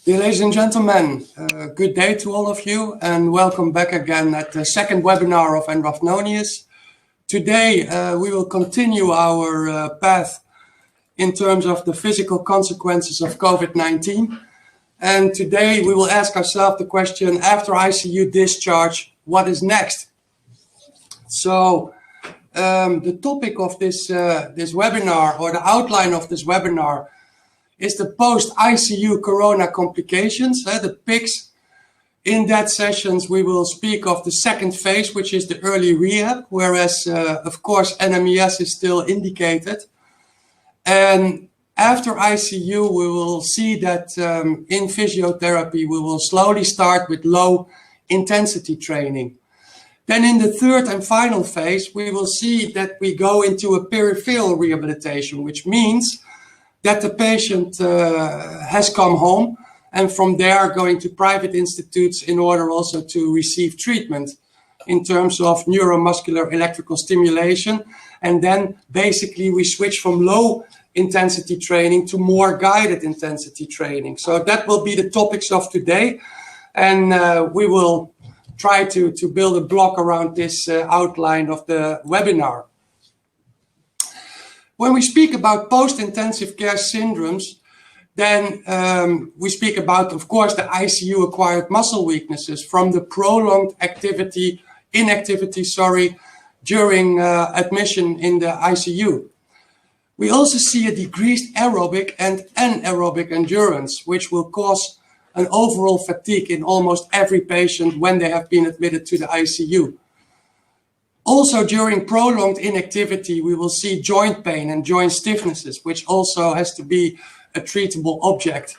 Dear ladies and gentlemen, good day to all of you and welcome back again at the second webinar of Enraf-Nonius. Today we will continue our path in terms of the physical consequences of COVID-19. And today we will ask ourselves the question, after ICU discharge, what is next? So the topic of this webinar, or the outline of this webinar, is the post-ICU corona complications, the PICS. In that sessions we will speak of the second phase, which is the early rehab, whereas of course NMES is still indicated. And after ICU we will see that in physiotherapy we will slowly start with low intensity training. Then in the third and final phase we will see that we go into a peripheral rehabilitation, which means that the patient has come home and from there going to private institutes in order also to receive treatment in terms of neuromuscular electrical stimulation. And then basically we switch from low intensity training to more guided intensity training. So that will be the topics of today. And we will try to build a block around this outline of the webinar. When we speak about post-intensive care syndromes, then we speak about, of course, the ICU-acquired muscle weaknesses from the prolonged inactivity during admission in the ICU. We also see a decreased aerobic and anaerobic endurance, which will cause an overall fatigue in almost every patient when they have been admitted to the ICU. Also, during prolonged inactivity, we will see joint pain and joint stiffnesses, which also has to be a treatable object.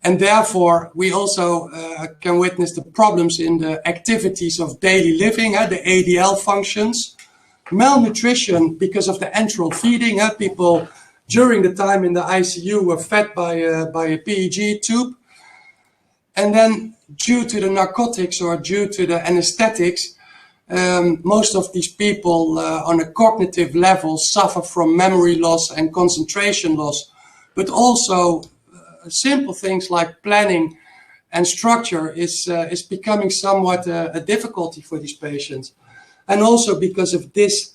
And therefore, we also can witness the problems in the activities of daily living, the ADL functions. Malnutrition because of the enteral feeding. People during the time in the ICU were fed by a PEG tube. And then due to the narcotics or due to the anesthetics, most of these people on a cognitive level suffer from memory loss and concentration loss, but also simple things like planning and structure is becoming somewhat a difficulty for these patients. And also because of this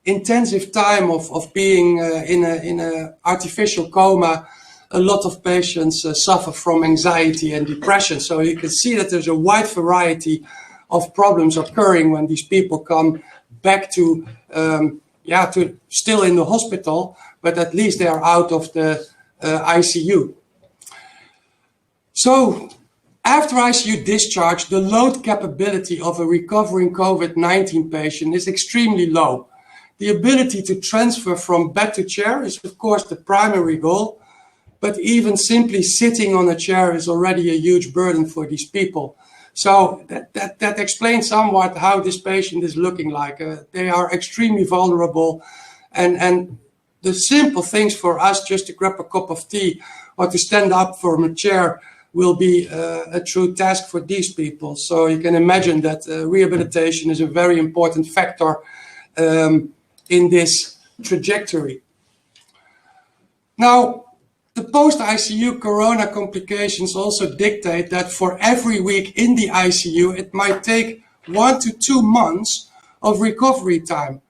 intensive time of being in an artificial coma, a lot of patients suffer from anxiety and depression. So you can see that there's a wide variety of problems occurring when these people come back to still in the hospital, but at least they are out of the ICU. So after ICU discharge, the load capability of a recovering COVID-19 patient is extremely low. The ability to transfer from bed to chair is of course the primary goal, but even simply sitting on a chair is already a huge burden for these people. So that explains somewhat how this patient is looking like. They are extremely vulnerable, and the simple things for us just to grab a cup of tea or to stand up from a chair will be a true task for these people. So you can imagine that rehabilitation is a very important factor in this trajectory. Now, the post-ICU corona complications also dictate that for every week in the ICU, it might take 1 to 2 months of recovery time.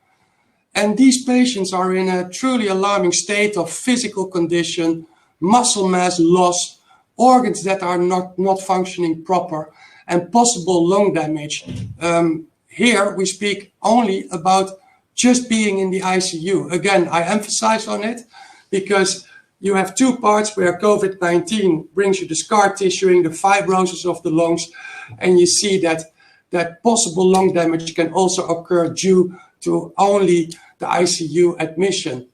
And these patients are in a truly alarming state of physical condition, muscle mass loss, organs that are not functioning proper, and possible lung damage. Here we speak only about just being in the ICU. Again, I emphasize on it because you have two parts where COVID-19 brings you the scar tissuing, the fibrosis of the lungs, and you see that possible lung damage can also occur due to only the ICU admission.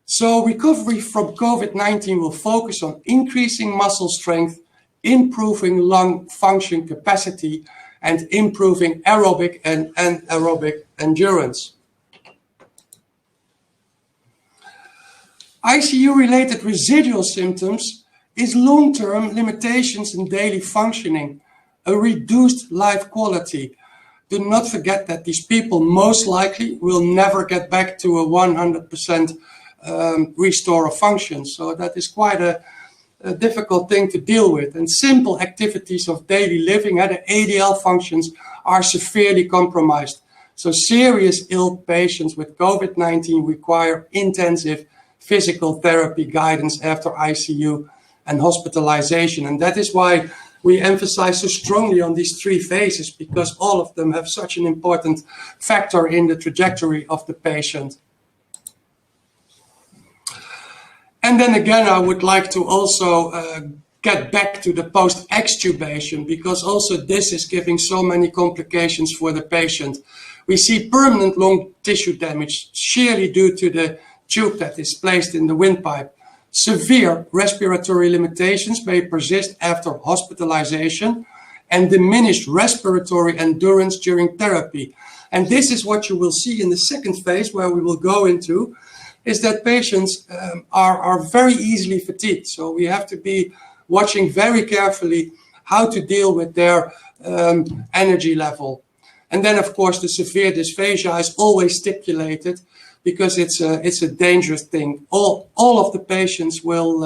So recovery from COVID-19 will focus on increasing muscle strength, improving lung function capacity, and improving aerobic and anaerobic endurance. ICU-related residual symptoms is long-term limitations in daily functioning, a reduced life quality. Do not forget that these people most likely will never get back to a 100% restore of function. So that is quite difficult thing to deal with. And simple activities of daily living, the ADL functions are severely compromised. So serious ill patients with COVID-19 require intensive physical therapy guidance after ICU and hospitalization. And that is why we emphasize so strongly on these 3 phases, because all of them have such an important factor in the trajectory of the patient. And then again, I would like to also get back to the post-extubation, because also this is giving so many complications for the patient. We see permanent lung tissue damage, sheerly due to the tube that is placed in the windpipe. Severe respiratory limitations may persist after hospitalization and diminished respiratory endurance during therapy. And this is what you will see in the second phase, where we will go into, is that patients are very easily fatigued. So we have to be watching very carefully how to deal with their energy level. And then, of course, the severe dysphagia is always stipulated, because it's a dangerous thing. All of the patients will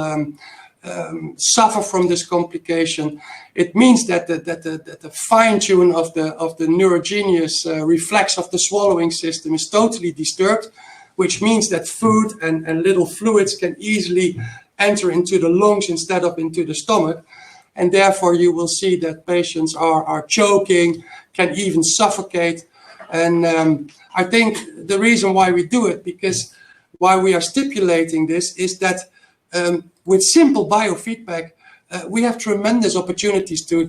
suffer from this complication. It means that the fine-tune of the neurogenous reflex of the swallowing system is totally disturbed, which means that food and little fluids can easily enter into the lungs instead of into the stomach. And therefore you will see that patients are choking, can even suffocate. And I think the reason why we do it, because why we are stipulating this, is that with simple biofeedback, we have tremendous opportunities to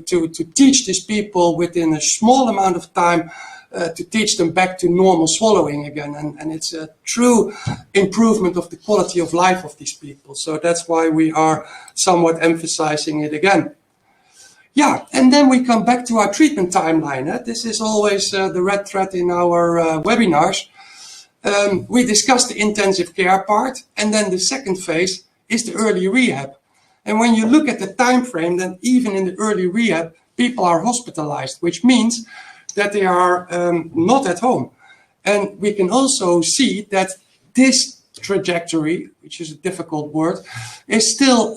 teach these people within a small amount of time, to teach them back to normal swallowing again. And it's a true improvement of the quality of life of these people. So that's why we are somewhat emphasizing it again. Yeah, and then we come back to our treatment timeline. This is always the red thread in our webinars. We discussed the intensive care part, and then the second phase is the early rehab. And when you look at the time frame, then even in the early rehab, people are hospitalized, which means that they are not at home. And we can also see that this trajectory, which is a difficult word, is still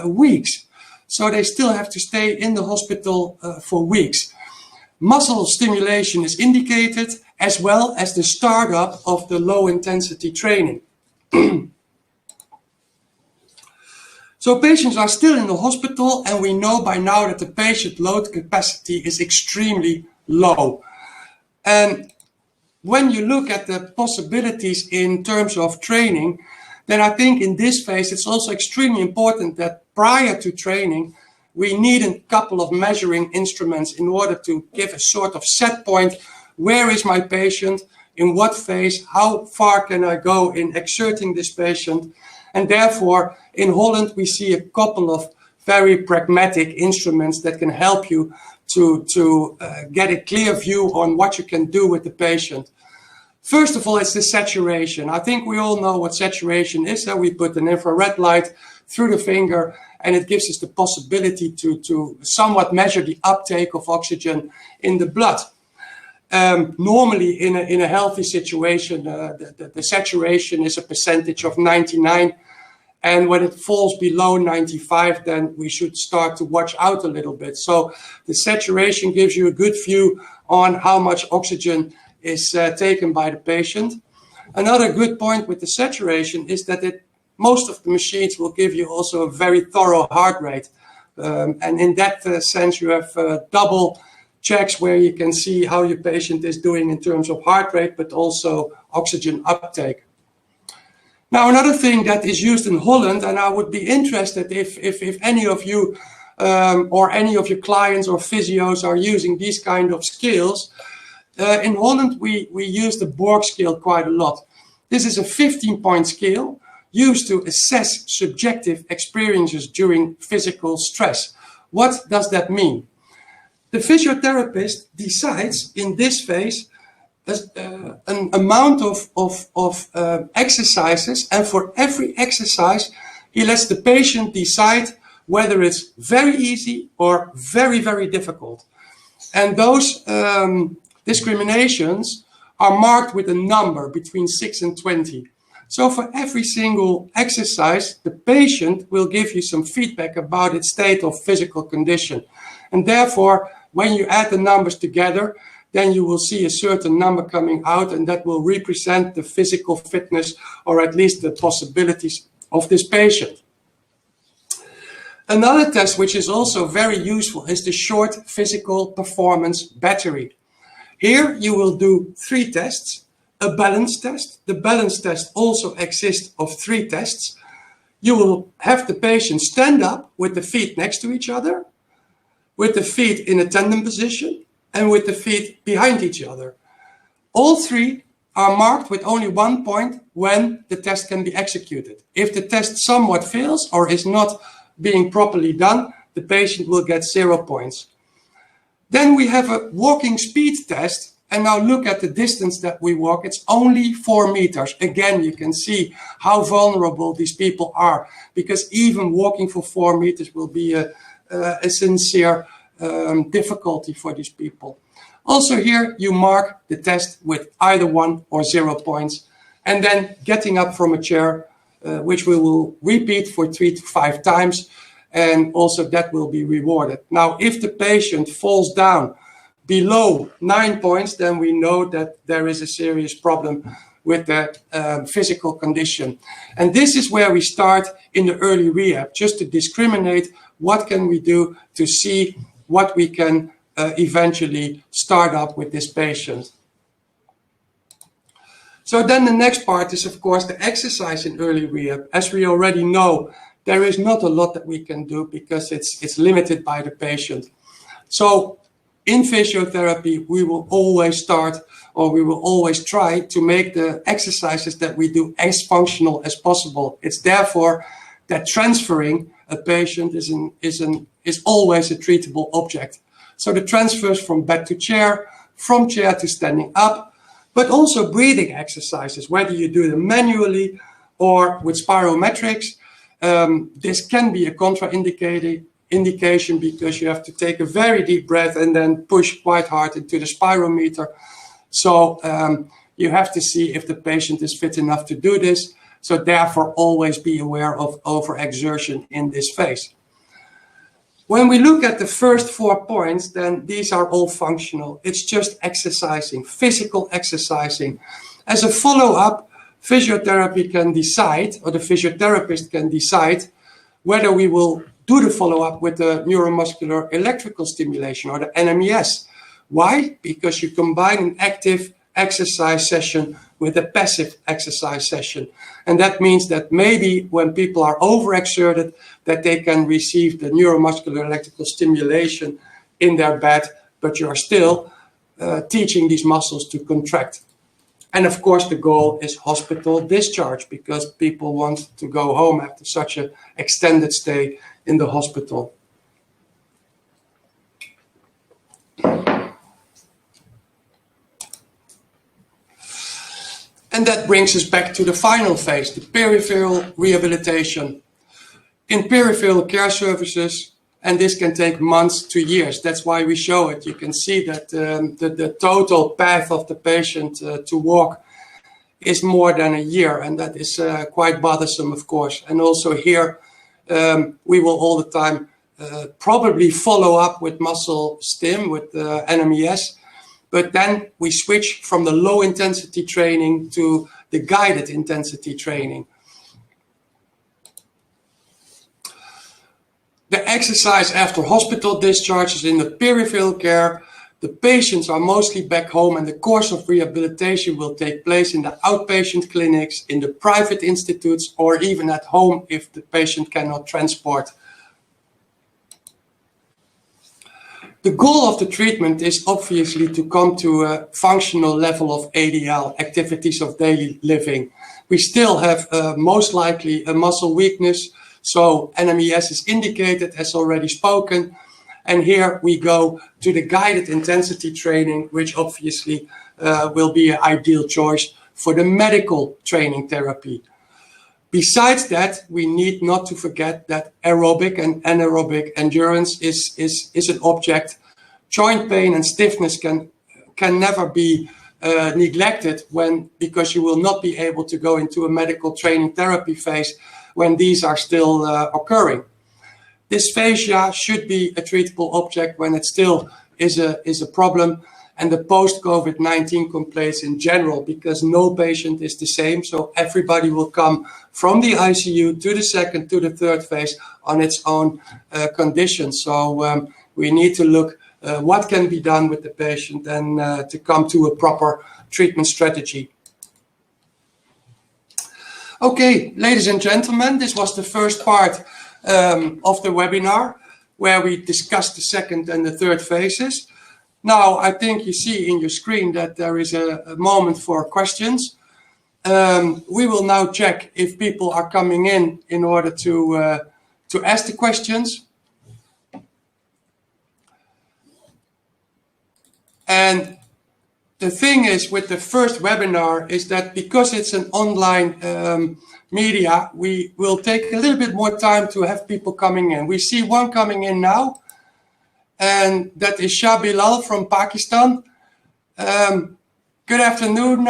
weeks. So they still have to stay in the hospital for weeks. Muscle stimulation is indicated, as well as the startup of the low intensity training. So patients are still in the hospital, and we know by now that the patient load capacity is extremely low. And when you look at the possibilities in terms of training, then I think in this phase it's also extremely important that prior to training we need a couple of measuring instruments in order to give a sort of set point. Where is my patient? In what phase? How far can I go in exerting this patient? And therefore in Holland we see a couple of very pragmatic instruments that can help you to get a clear view on what you can do with the patient. First of all, it's the saturation. I think we all know what saturation is. We put an infrared light through the finger, and it gives us the possibility to somewhat measure the uptake of oxygen in the blood. Normally, in a healthy situation, the saturation is a percentage of 99. And when it falls below 95, then we should start to watch out a little bit. So the saturation gives you a good view on how much oxygen is taken by the patient. Another good point with the saturation is that most of the machines will give you also a very thorough heart rate. And in that sense, you have double checks where you can see how your patient is doing in terms of heart rate, but also oxygen uptake. Now, another thing that is used in Holland, and I would be interested if any of you or any of your clients or physios are using these kind of scales. In Holland, we use the Borg scale quite a lot. This is a 15-point scale used to assess subjective experiences during physical stress. What does that mean? The physiotherapist decides in this phase an amount of exercises, and for every exercise he lets the patient decide whether it's very easy or very, very difficult. And those discriminations are marked with a number between 6 and 20. So for every single exercise, the patient will give you some feedback about its state of physical condition. And therefore, when you add the numbers together, then you will see a certain number coming out, and that will represent the physical fitness, or at least the possibilities of this patient. Another test which is also very useful is the short physical performance battery. Here you will do 3 tests. A balance test. The balance test also exists of 3 tests. You will have the patient stand up with the feet next to each other, with the feet in a tandem position, and with the feet behind each other. All 3 are marked with only 1 point when the test can be executed. If the test somewhat fails or is not being properly done, the patient will get 0 points. Then we have a walking speed test. And now look at the distance that we walk. It's only 4 meters. Again, you can see how vulnerable these people are, because even walking for 4 meters will be a sincere difficulty for these people. Also here, you mark the test with either 1 or 0 points. And then getting up from a chair, which we will repeat for 3 to 5 times. And also that will be rewarded. Now, if the patient falls down below 9 points, then we know that there is a serious problem with the physical condition. And this is where we start in the early rehab, just to discriminate what can we do to see what we can eventually start up with this patient. So then the next part is, of course, the exercise in early rehab. As we already know, there is not a lot that we can do because it's limited by the patient. So in physiotherapy, we will always start, or we will always try to make the exercises that we do as functional as possible. It's therefore that transferring a patient is always a treatable object. So the transfers from bed to chair, from chair to standing up, but also breathing exercises, whether you do them manually or with spirometrics. This can be a indication because you have to take a very deep breath and then push quite hard into the spirometer. So you have to see if the patient is fit enough to do this. So therefore, always be aware of overexertion in this phase. When we look at the first 4 points, then these are all functional. It's just exercising, physical exercising. As a follow-up, physiotherapy can decide, or the physiotherapist can decide, whether we will do the follow-up with the neuromuscular electrical stimulation, or the NMES. Why? Because you combine an active exercise session with a passive exercise session. And that means that maybe when people are overexerted, that they can receive the neuromuscular electrical stimulation in their bed, but you are still teaching these muscles to contract. And of course, the goal is hospital discharge, because people want to go home after such an extended stay in the hospital. And that brings us back to the final phase, the peripheral rehabilitation. In peripheral care services, and this can take months to years, that's why we show it. You can see that the total path of the patient to walk is more than a year, and that is quite bothersome, of course. And also here, we will all the time probably follow up with muscle stim, with NMES, but then we switch from the low intensity training to the guided intensity training. The exercise after hospital discharge is in the peripheral care. The patients are mostly back home, and the course of rehabilitation will take place in the outpatient clinics, in the private institutes, or even at home if the patient cannot transport. The goal of the treatment is obviously to come to a functional level of ADL, activities of daily living. We still have most likely a muscle weakness, so NMES is indicated as already spoken. And here we go to the guided intensity training, which obviously will be an ideal choice for the medical training therapy. Besides that, we need not to forget that aerobic and anaerobic endurance is an object. Joint pain and stiffness can never be neglected because you will not be able to go into a medical training therapy phase when these are still occurring. Dysphagia should be a treatable object when it still is a problem, and the post-COVID-19 complaints in general, because no patient is the same, so everybody will come from the ICU to the second to the third phase on its own conditions. So we need to look what can be done with the patient and to come to a proper treatment strategy. Okay, ladies and gentlemen, this was the first part of the webinar where we discussed the second and the third phases. Now, I think you see in your screen that there is a moment for questions. We will now check if people are coming in order to ask the questions. And the thing is with the first webinar is that because it's an online media, we will take a little bit more time to have people coming in. We see one coming in now, and that is Shah Bilal from Pakistan. Good afternoon,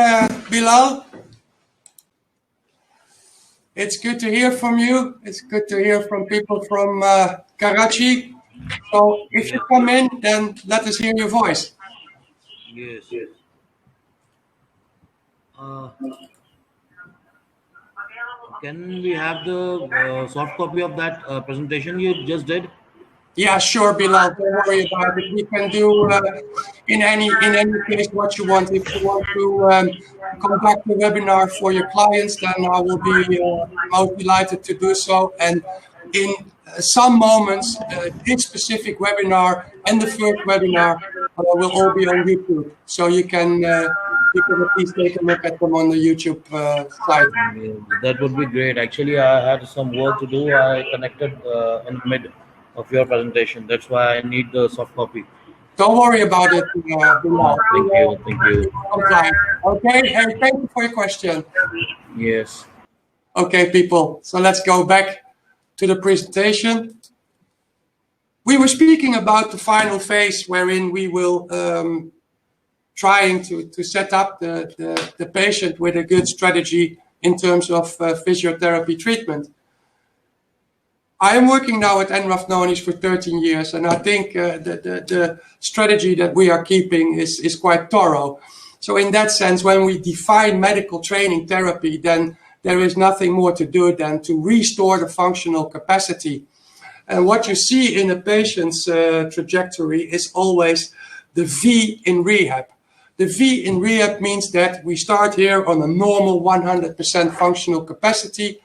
Bilal. It's good to hear from you. It's good to hear from people from Karachi. So if you come in, then let us hear your voice. Yes. Can we have the soft copy of that presentation you just did? Yeah, sure, Bilal. Don't worry about it. We can do in any case what you want. If you want to conduct the webinar for your clients, then I will be most delighted to do so. And in some moments, this specific webinar and the first webinar will all be on YouTube, so you can at least take a look at them on the YouTube site. That would be great. Actually, I had some work to do. I connected in mid of your presentation. That's why I need the soft copy. Don't worry about it, Bilal. Thank you. Okay, hey, thank you for your question. Yes. Okay, people, so let's go back to the presentation. We were speaking about the final phase wherein we will trying to set up the patient with a good strategy in terms of physiotherapy treatment. I am working now at Enraf-Nonius for 13 years, and I think the strategy that we are keeping is quite thorough. So in that sense, when we define medical training therapy, then there is nothing more to do than to restore the functional capacity. And what you see in a patient's trajectory is always the V in rehab. The V in rehab means that we start here on a normal 100% functional capacity.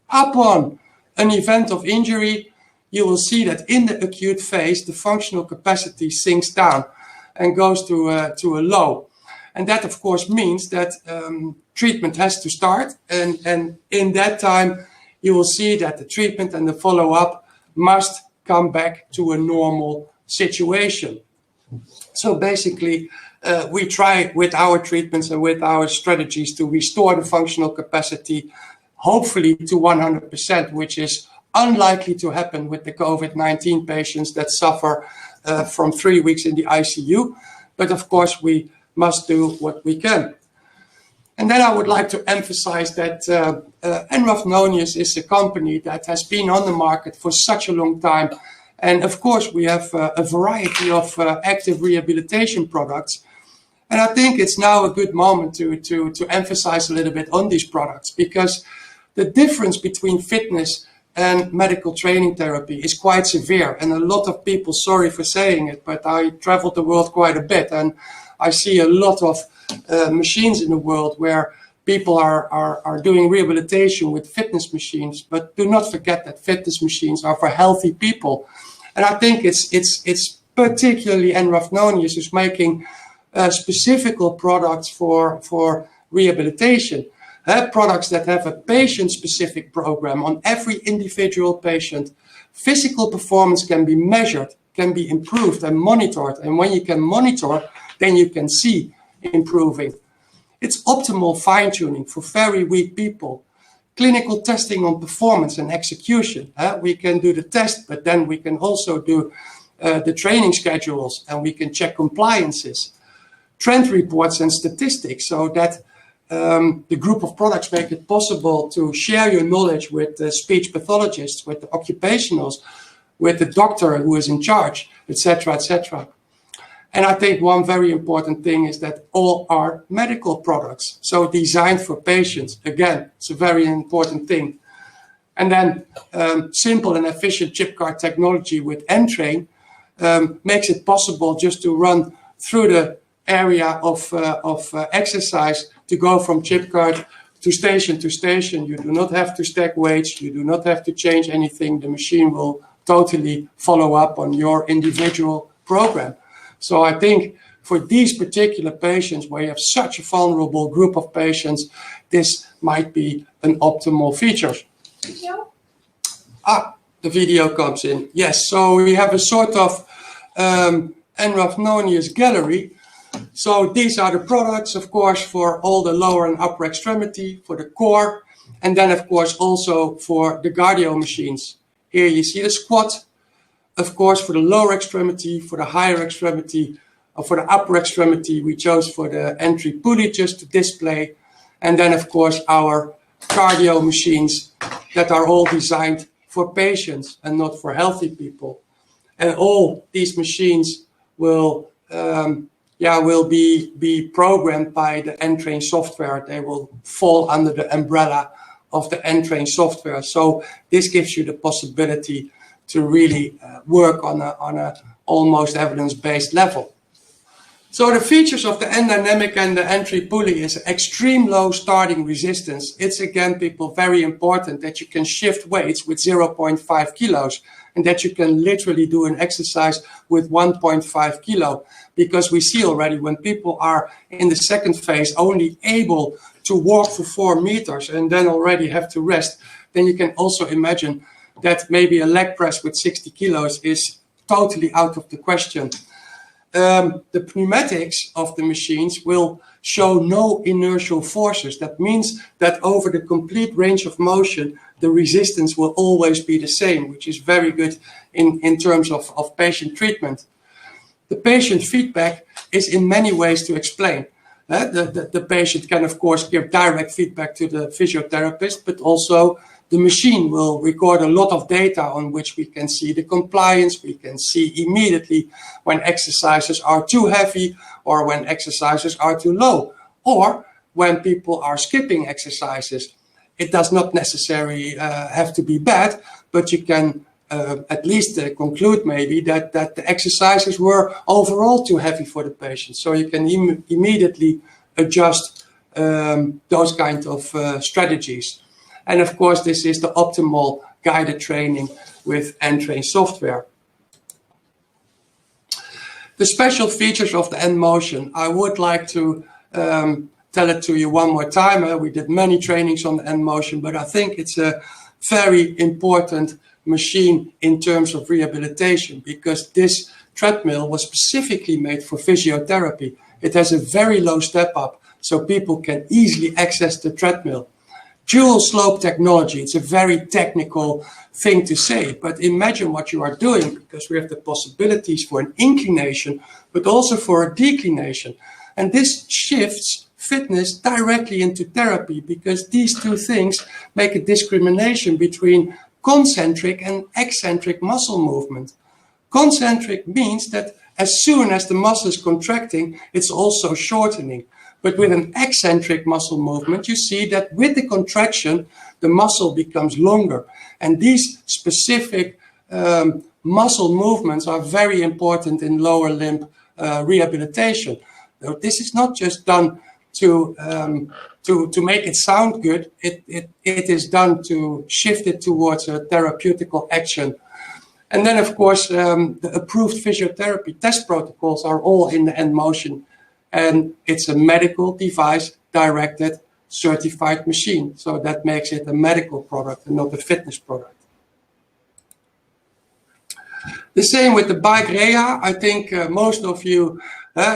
Upon an event of injury, you will see that in the acute phase, the functional capacity sinks down and goes to a low. And that, of course, means that treatment has to start. And in that time, you will see that the treatment and the follow-up must come back to a normal situation. So basically, we try with our treatments and with our strategies to restore the functional capacity, hopefully to 100%, which is unlikely to happen with the COVID-19 patients that suffer from 3 weeks in the ICU. But of course, we must do what we can. And then I would like to emphasize that Enraf-Nonius is a company that has been on the market for such a long time. And of course, we have a variety of active rehabilitation products. And I think it's now a good moment to emphasize a little bit on these products, because the difference between fitness and medical training therapy is quite severe. And a lot of people, sorry for saying it, but I traveled the world quite a bit, and I see a lot of machines in the world where people are doing rehabilitation with fitness machines, but do not forget that fitness machines are for healthy people. And I think it's particularly Enraf-Nonius is making specific products for rehabilitation. Products that have a patient-specific program on every individual patient. Physical performance can be measured, can be improved and monitored. And when you can monitor, then you can see improving. It's optimal fine-tuning for very weak people. Clinical testing on performance and execution. We can do the test, but then we can also do the training schedules, and we can check compliances. trend reports and statistics, so that the group of products make it possible to share your knowledge with the speech pathologists, with the occupationals, with the doctor who is in charge, etc., etc. And I think one very important thing is that all are medical products, so designed for patients. Again, it's a very important thing. And then simple and efficient chip card technology with N-Train makes it possible just to run through the area of exercise to go from chip card to station to station. You do not have to stack weights. You do not have to change anything. The machine will totally follow up on your individual program. So I think for these particular patients, where you have such a vulnerable group of patients, this might be an optimal feature. The video comes in. Yes, so we have a sort of Enraf-Nonius gallery. So these are the products, of course, for all the lower and upper extremity, for the core, and then, of course, also for the cardio machines. Here you see the squat, of course, for the lower extremity, for the higher extremity, or for the upper extremity, we chose for the EN-TreeP pulley just to display. And then, of course, our cardio machines that are all designed for patients and not for healthy people. And all these machines will be programmed by the N-Train software. They will fall under the umbrella of the N-Train software. So this gives you the possibility to really work on a almost evidence-based level. So the features of the EN-Dynamic and the EN-TreeP pulley is extreme low starting resistance. It's again, people, very important that you can shift weights with 0.5 kilos and that you can literally do an exercise with 1.5 kilo. Because we see already when people are in the second phase only able to walk for 4 meters and then already have to rest, then you can also imagine that maybe a leg press with 60 kilos is totally out of the question. The pneumatics of the machines will show no inertial forces. That means that over the complete range of motion, the resistance will always be the same, which is very good in terms of patient treatment. The patient feedback is in many ways to explain. The patient can, of course, give direct feedback to the physiotherapist, but also the machine will record a lot of data on which we can see the compliance. We can see immediately when exercises are too heavy or when exercises are too low, or when people are skipping exercises. It does not necessarily have to be bad, but you can at least conclude maybe that the exercises were overall too heavy for the patient. So you can immediately adjust those kind of strategies. And of course, this is the optimal guided training with N-Train software. The special features of the N-Motion, I would like to tell it to you one more time. We did many trainings on the N-Motion, but I think it's a very important machine in terms of rehabilitation, because this treadmill was specifically made for physiotherapy. It has a very low step up, so people can easily access the treadmill. Dual slope technology, it's a very technical thing to say, but imagine what you are doing, because we have the possibilities for an inclination, but also for a declination. And this shifts fitness directly into therapy, because these two things make a discrimination between concentric and eccentric muscle movement. Concentric means that as soon as the muscle is contracting, it's also shortening. But with an eccentric muscle movement, you see that with the contraction, the muscle becomes longer. And these specific muscle movements are very important in lower limb rehabilitation. Now, this is not just done to make it sound good. It is done to shift it towards a therapeutical action. And then, of course, the approved physiotherapy test protocols are all in the N-Motion. And it's a medical device directed certified machine. So that makes it a medical product and not a fitness product. The same with the bike Reha. I think most of you,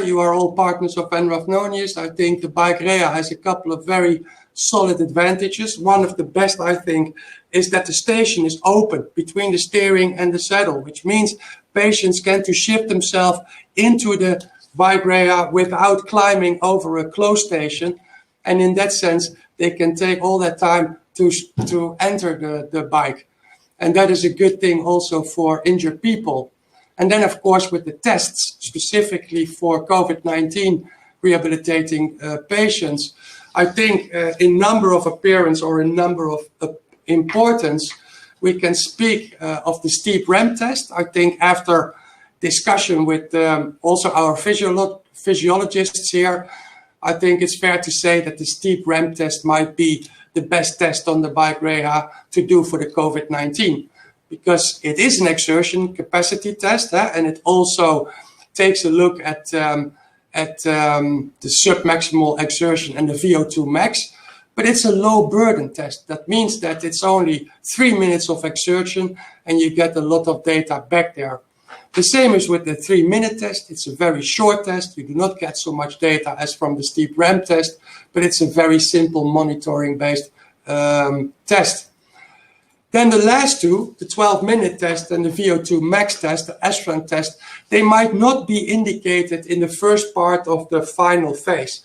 you are all partners of Enraf-Nonius. I think the bike Reha has a couple of very solid advantages. One of the best, I think, is that the station is open between the steering and the saddle, which means patients can to shift themselves into the bike Reha without climbing over a closed station. And in that sense, they can take all that time to enter the bike. And that is a good thing also for injured people. And then, of course, with the tests specifically for COVID-19 rehabilitating patients, I think in number of appearance or in number of importance, we can speak of the STEEP REM test. I think after discussion with also our physiologists here, I think it's fair to say that the STEEP REM test might be the best test on the bike Reha to do for the COVID-19, because it is an exertion capacity test, and it also takes a look at the submaximal exertion and the VO2 max, but it's a low burden test. That means that it's only 3 minutes of exertion and you get a lot of data back there. The same is with the 3-minute test. It's a very short test. You do not get so much data as from the STEEP REM test, but it's a very simple monitoring-based test. Then the last two, the 12-minute test and the VO2 max test, the Astron test, they might not be indicated in the first part of the final phase.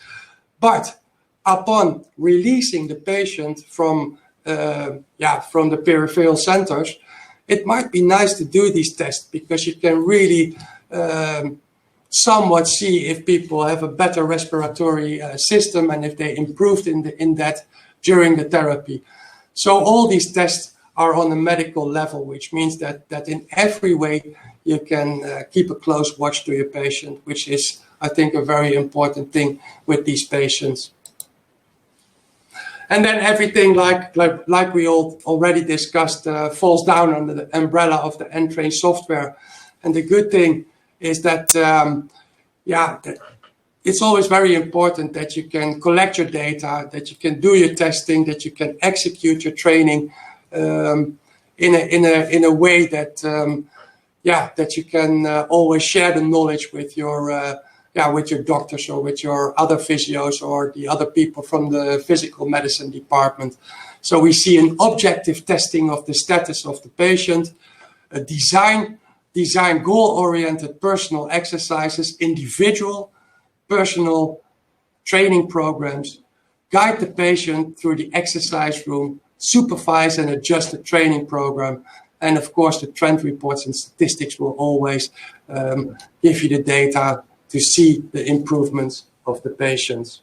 But upon releasing the patient from the peripheral centers, it might be nice to do these tests, because you can really somewhat see if people have a better respiratory system and if they improved in that during the therapy. So all these tests are on a medical level, which means that in every way you can keep a close watch to your patient, which is, I think, a very important thing with these patients. And then everything, like we all already discussed, falls down under the umbrella of the EN-Train software. And the good thing is that, it's always very important that you can collect your data, that you can do your testing, that you can execute your training in a way that that you can always share the knowledge with your doctors or with your other physios or the other people from the physical medicine department. So we see an objective testing of the status of the patient, a design goal-oriented personal exercises, individual personal training programs, guide the patient through the exercise room, supervise and adjust the training program. And of course, the trend reports and statistics will always give you the data to see the improvements of the patients.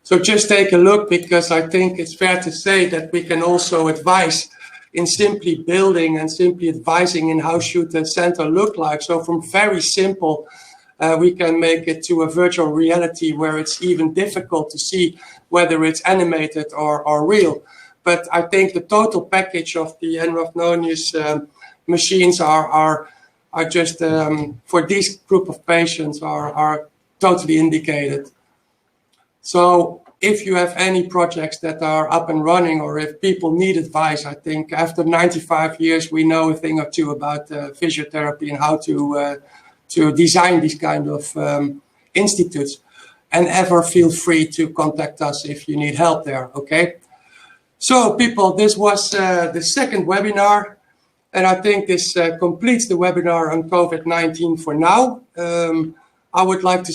So just take a look, because I think it's fair to say that we can also advise in simply building and simply advising in how should the center look like. So from very simple, we can make it to a virtual reality where it's even difficult to see whether it's animated or real. But I think the total package of the Enraf-Nonius machines are just for this group of patients are totally indicated. So if you have any projects that are up and running, or if people need advice, I think after 95 years we know a thing or two about physiotherapy and how to design these kind of institutes. And ever feel free to contact us if you need help there, okay? So people, this was the second webinar. And I think this completes the webinar on COVID-19 for now. I would like to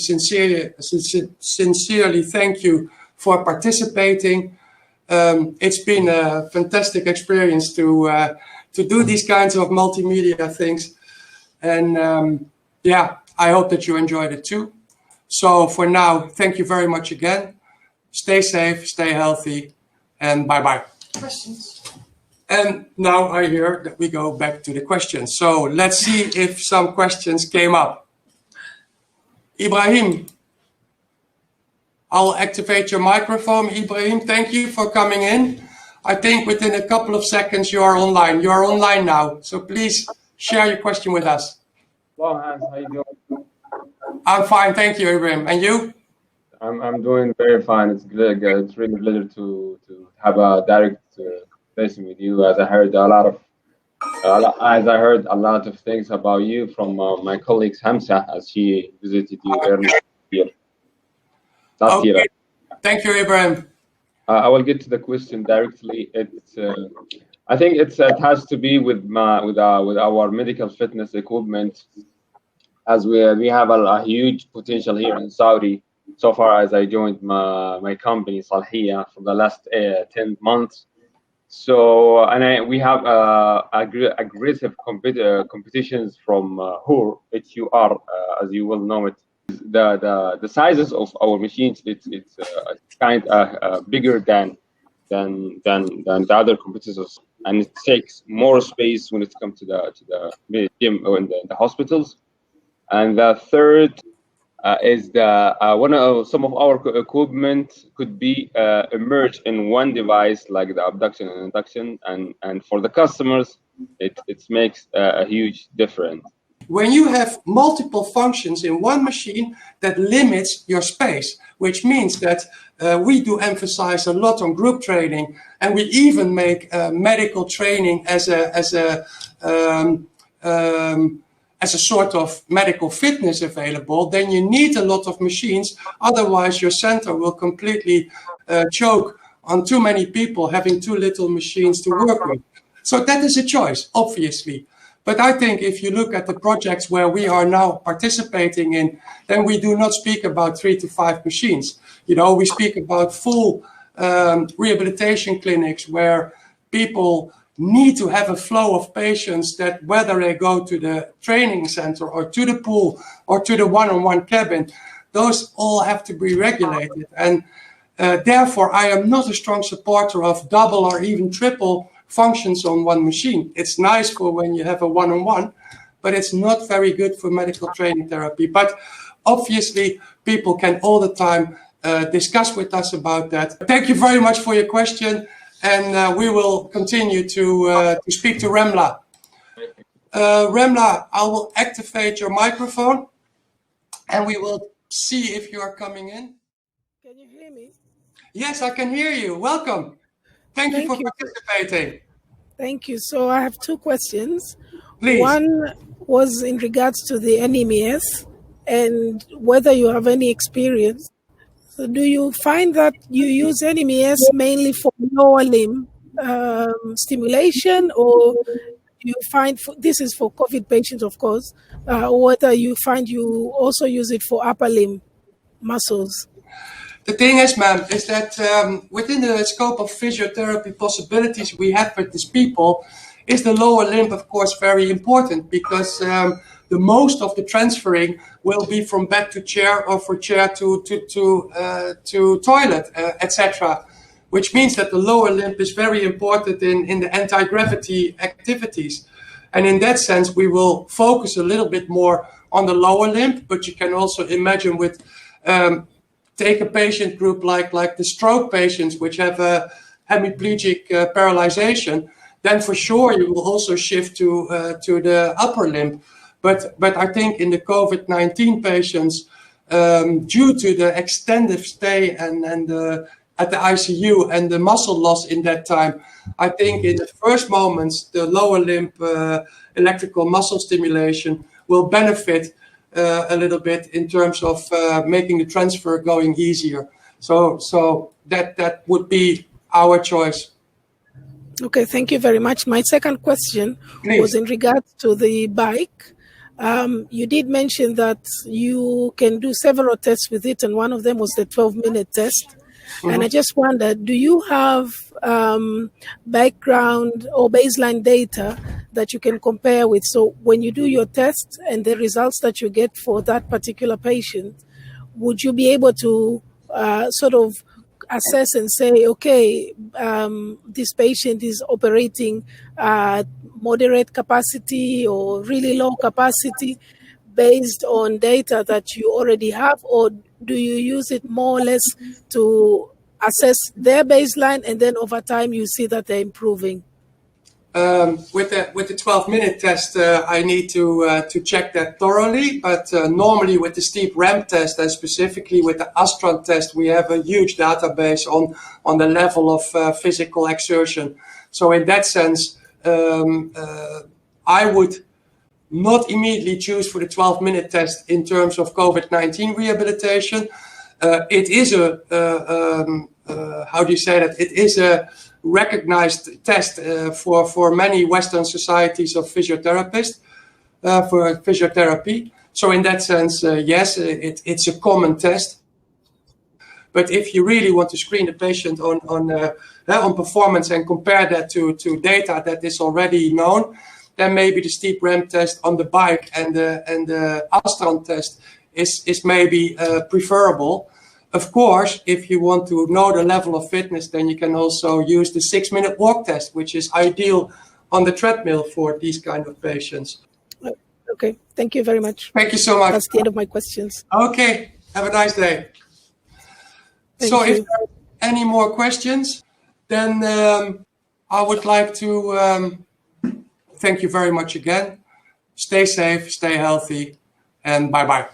sincerely thank you for participating. It's been a fantastic experience to do these kinds of multimedia things. And I hope that you enjoyed it too. So for now, thank you very much again. Stay safe, stay healthy, and bye-bye. Questions? And now I hear that we go back to the questions. So let's see if some questions came up. Ibrahim, I'll activate your microphone. Ibrahim, thank you for coming in. I think within a couple of seconds you are online. You are online now. So please share your question with us. Hello, Hans. How you doing? I'm fine, thank you, Ibrahim. And you? I'm doing very fine. It's good. It's really a pleasure to have a direct session with you. As I heard a lot of things about you from my colleague Hamza, as she visited you earlier last year. Thank you, Ibrahim. I will get to the question directly. I think it has to be with our medical fitness equipment. as we have a huge potential here in Saudi. So far as I joined my company Salhiya for the last 10 months. So, and we have aggressive competitions from HUR, HUR, as you will know it. The sizes of our machines, it's kind of bigger than the other competitors, and it takes more space when it comes to the gym or in the hospitals. And the third is some of our equipment could be merged in one device, like the abduction and induction, and for the customers, it makes a huge difference. When you have multiple functions in one machine, that limits your space, which means that we do emphasize a lot on group training, and we even make medical training as a sort of medical fitness available. Then you need a lot of machines, otherwise your center will completely choke on too many people having too little machines to work with. So that is a choice, obviously. But I think if you look at the projects where we are now participating in, then we do not speak about 3 to 5 machines. You know, we speak about full rehabilitation clinics where people need to have a flow of patients, that whether they go to the training center or to the pool or to the one-on-one cabin, those all have to be regulated. And therefore, I am not a strong supporter of double or even triple functions on one machine. It's nice for when you have a one-on-one, but it's not very good for medical training therapy. But obviously, people can all the time discuss with us about that. Thank you very much for your question, and we will continue to speak to Remla. Remla, I will activate your microphone, and we will see if you are coming in. Can you hear me? Yes, I can hear you. Welcome. Thank you for participating. Thank you. So I have 2 questions. Please. One was in regards to the NMES and whether you have any experience. So do you find that you use NMES mainly for lower limb stimulation, or you find this is for COVID patients, of course, or whether you find you also use it for upper limb muscles? The thing is, ma'am, is that within the scope of physiotherapy possibilities we have with these people, is the lower limb, of course, very important, because the most of the transferring will be from bed to chair or from chair to toilet, etc. Which means that the lower limb is very important in the anti-gravity activities. And in that sense, we will focus a little bit more on the lower limb, but you can also imagine with take a patient group like the stroke patients, which have a hemiplegic paralyzation, then for sure you will also shift to the upper limb. But I think in the COVID-19 patients, due to the extended stay and at the ICU and the muscle loss in that time, I think in the first moments the lower limb electrical muscle stimulation will benefit a little bit in terms of making the transfer going easier. So that would be our choice. Okay, thank you very much. My second question was in regards to the bike. You did mention that you can do several tests with it, and one of them was the 12-minute test. Mm-hmm. And I just wondered, do you have background or baseline data that you can compare with? So when you do your test and the results that you get for that particular patient, would you be able to sort of assess and say, okay, this patient is operating moderate capacity or really low capacity based on data that you already have, or do you use it more or less to assess their baseline and then over time you see that they're improving? With the 12-minute test, I need to check that thoroughly. But normally with the steep ramp test and specifically with the Astron test, we have a huge database on the level of physical exertion. So in that sense, I would not immediately choose for the 12-minute test in terms of COVID-19 rehabilitation. It is how do you say that? It is a recognized test for many Western societies of physiotherapists, for physiotherapy. So in that sense, yes, it's a common test. But if you really want to screen the patient on performance and compare that to data that is already known, then maybe the steep ramp test on the bike and the Astron test is maybe preferable. Of course, if you want to know the level of fitness, then you can also use the 6-minute walk test, which is ideal on the treadmill for these kind of patients. Okay, thank you very much. Thank you so much. That's the end of my questions. Okay, have a nice day. Thank So you. if there are any more questions, then I would like to thank you very much again. Stay safe, stay healthy, and bye-bye.